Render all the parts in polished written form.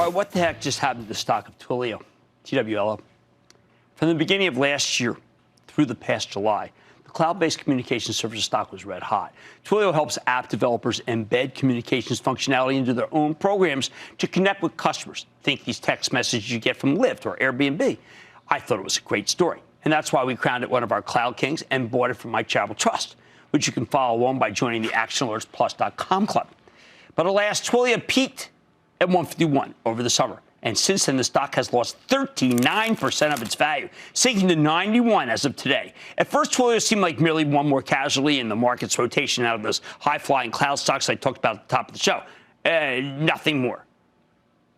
All right, what the heck just happened to the stock of Twilio, TWLO? From the beginning of last year through the past July, the cloud-based communication service stock was red hot. Twilio helps app developers embed communications functionality into their own programs to connect with customers. Think these text messages you get from Lyft or Airbnb. I thought it was a great story, and that's why we crowned it one of our cloud kings and bought it from my charitable trust, which you can follow along by joining the ActionAlertsPlus.com club. But alas, Twilio peaked at 151 over the summer. And since then, the stock has lost 39% of its value, sinking to 91 as of today. At first, Twilio seemed like merely one more casualty in the market's rotation out of those high-flying cloud stocks I talked about at the top of the show. Nothing more.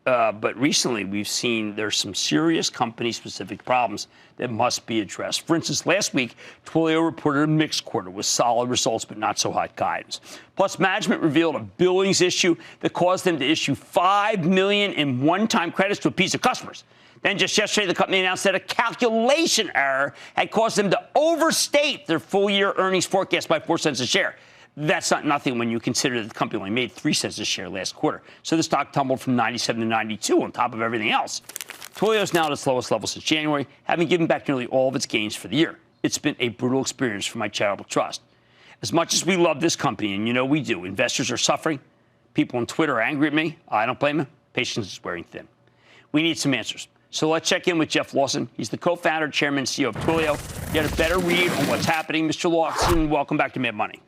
But recently, we've seen there's some serious company-specific problems that must be addressed. For instance, last week, Twilio reported a mixed quarter with solid results but not so hot guidance. Plus, management revealed a billings issue that caused them to issue $5 million in one-time credits to a piece of customers. Then just yesterday, the company announced that a calculation error had caused them to overstate their full-year earnings forecast by 4 cents a share. That's not nothing when you consider that the company only made 3 cents a share last quarter. So the stock tumbled from 97 to 92 on top of everything else. Twilio is now at its lowest level since January, having given back nearly all of its gains for the year. It's been a brutal experience for my charitable trust. As much as we love this company, and you know we do, investors are suffering. People on Twitter are angry at me. I don't blame them. Patience is wearing thin. We need some answers. So let's check in with Jeff Lawson. He's the co-founder, chairman, and CEO of Twilio. Get a better read on what's happening. Mr. Lawson, welcome back to Mad Money.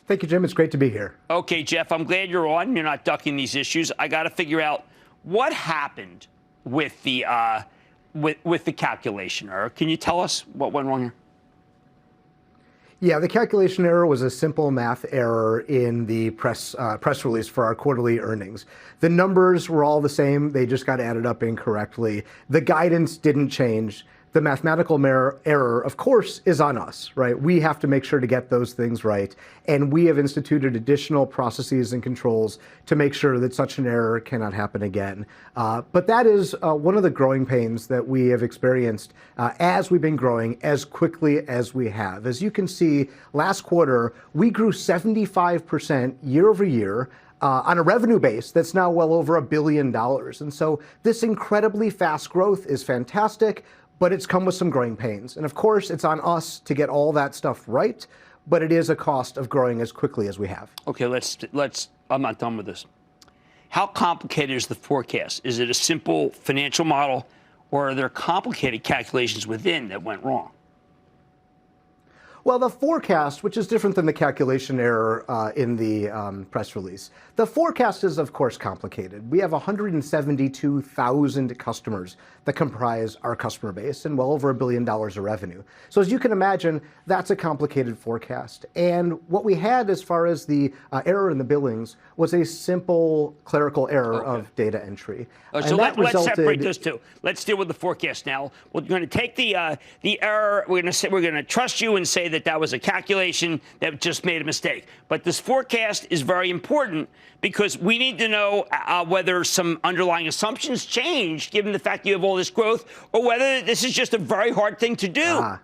Thank you, Jim. It's great to be here. Okay, Jeff, I'm glad you're on. You're not ducking these issues. I got to figure out what happened with the with the calculation error. Can you tell us what went wrong here? Yeah, the calculation error was a simple math error in the press release for our quarterly earnings. The numbers were all the same. They just got added up incorrectly. The guidance didn't change. The mathematical error, of course, is on us, right? We have to make sure to get those things right. And we have instituted additional processes and controls to make sure that such an error cannot happen again. But that is one of the growing pains that we have experienced as we've been growing as quickly as we have. As you can see, last quarter, we grew 75% year over year. On a revenue base that's now well over $1 billion. And so this incredibly fast growth is fantastic, but it's come with some growing pains. And of course, it's on us to get all that stuff right, but it is a cost of growing as quickly as we have. Okay, I'm not done with this. How complicated is the forecast? Is it a simple financial model, or are there complicated calculations within that went wrong? Well, the forecast, which is different than the calculation error in the press release, the forecast is, of course, complicated. We have 172,000 customers that comprise our customer base and well over $1 billion of revenue. So as you can imagine, that's a complicated forecast. And what we had as far as the error in the billings was a simple clerical error of data entry. So let's separate those two. Let's deal with the forecast now. We're going to take the error. We're going to trust you and say that was a calculation that just made a mistake. But this forecast is very important because we need to know whether some underlying assumptions changed given the fact you have all this growth, or whether this is just a very hard thing to do.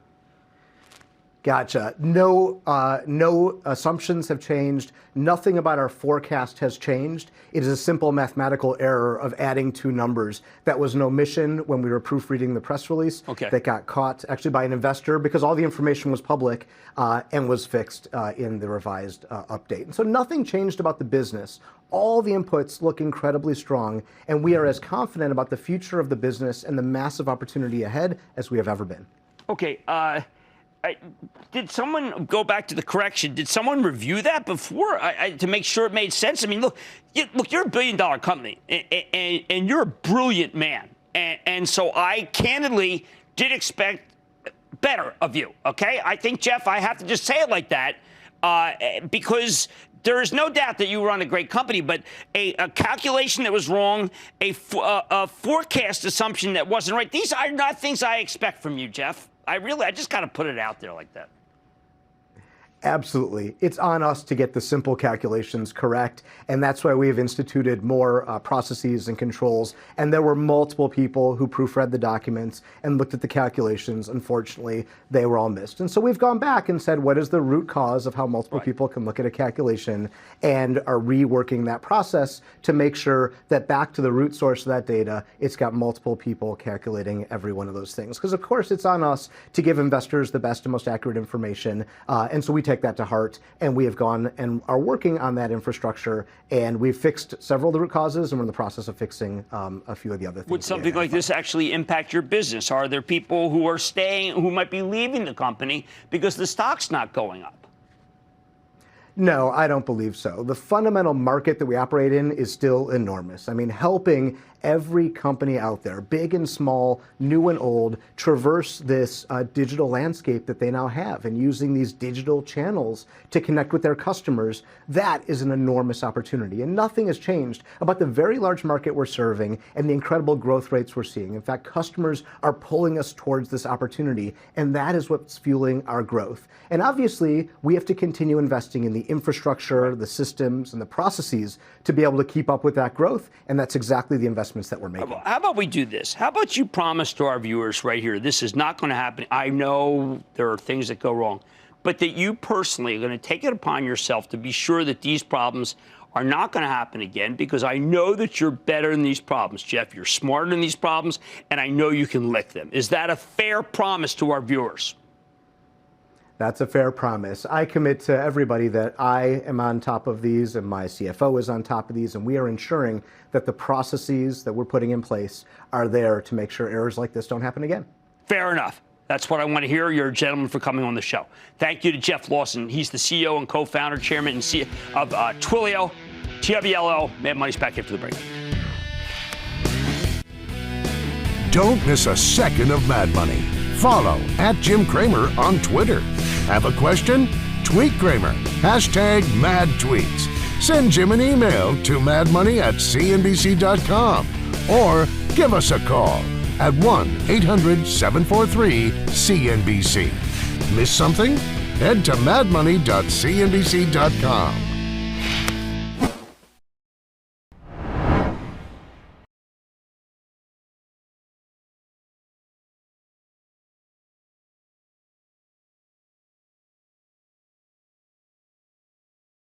Gotcha. No assumptions have changed. Nothing about our forecast has changed. It is a simple mathematical error of adding two numbers. That was an omission when we were proofreading the press release that got caught actually by an investor because all the information was public and was fixed in the revised update. And so nothing changed about the business. All the inputs look incredibly strong, and we are as confident about the future of the business and the massive opportunity ahead as we have ever been. Okay. Did someone go back to the correction? Did someone review that before to make sure it made sense? I mean, look, you're a billion-dollar company, and you're a brilliant man. And so I candidly did expect better of you, okay? I think, Jeff, I have to just say it like that because there is no doubt that you run a great company, but a calculation that was wrong, a forecast assumption that wasn't right, these are not things I expect from you, Jeff. I just got to put it out there like that. Absolutely. It's on us to get the simple calculations correct, and that's why we have instituted more processes and controls. And there were multiple people who proofread the documents and looked at the calculations. Unfortunately, they were all missed. And so we've gone back and said, what is the root cause of how multiple people can look at a calculation, and are reworking that process to make sure that back to the root source of that data, it's got multiple people calculating every one of those things. Because of course, it's on us to give investors the best and most accurate information. And so we take that to heart, and we have gone and are working on that infrastructure, and we've fixed several of the root causes, and we're in the process of fixing a few of the other things. Would something like this actually impact your business? Are there people who are staying, who might be leaving the company because the stock's not going up? No, I don't believe so. The fundamental market that we operate in is still enormous. I mean, helping every company out there, big and small, new and old, traverse this digital landscape that they now have, and using these digital channels to connect with their customers, that is an enormous opportunity. And nothing has changed about the very large market we're serving and the incredible growth rates we're seeing. In fact, customers are pulling us towards this opportunity, and that is what's fueling our growth. And obviously, we have to continue investing in the infrastructure, the systems, and the processes to be able to keep up with that growth, and that's exactly the investments that we're making. How about we do this? How about you promise to our viewers right here, this is not going to happen. I know there are things that go wrong, but that you personally are going to take it upon yourself to be sure that these problems are not going to happen again, because I know that you're better in these problems, Jeff. You're smarter in these problems, and I know you can lick them. Is that a fair promise to our viewers? That's a fair promise. I commit to everybody that I am on top of these, and my CFO is on top of these, and we are ensuring that the processes that we're putting in place are there to make sure errors like this don't happen again. Fair enough. That's what I want to hear. You're a gentleman for coming on the show. Thank you to Jeff Lawson. He's the CEO and co-founder, chairman, and CEO of Twilio, TWLO. Mad Money's back after the break. Don't miss a second of Mad Money. Follow @Jim Cramer on Twitter. Have a question? Tweet Cramer. #MadTweets. Send Jim an email to madmoney@cnbc.com or give us a call at 1-800-743-CNBC. Miss something? Head to madmoney.cnbc.com.